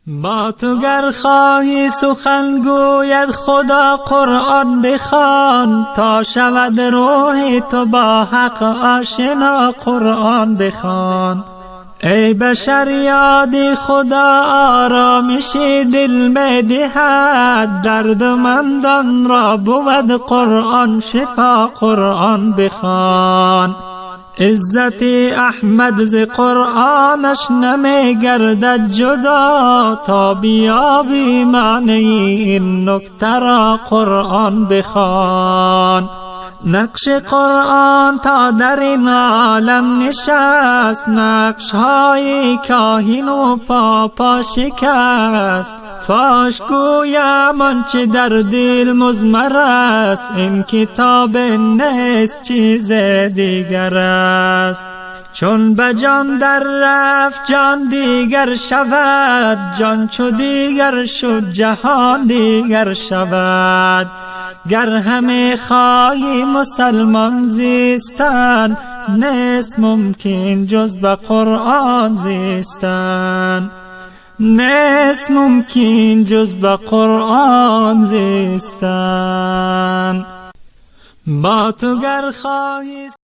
با تو گر خواهی سخن گوید خدا قرآن بخوان، تا شود روح تو با حق آشنا قرآن بخوان. ای بشر یادی خدا آرامشی دل می‌دهد، دردمندان را بود قرآن شفا قرآن بخوان. عزت احمد ز قرآنش نمی گردد جدا، تا بیابی معنی این نکته را قرآن بخوان. نقش قرآن تا در این عالم نشست، نقش های کاهن و پاپا شکست. فاش گویم آنچه در دل مضمر است، این کتاب نیست چیز دیگر است. چون به جان در رفت جان دیگر شود، جان چو دیگر شد جهان دیگر شود. گر همه خواهی مسلمان زیستن، نیست ممکن جز به قرآن زیستن. نیست ممکن جز به قرآن زیستن. با تو گر خواهی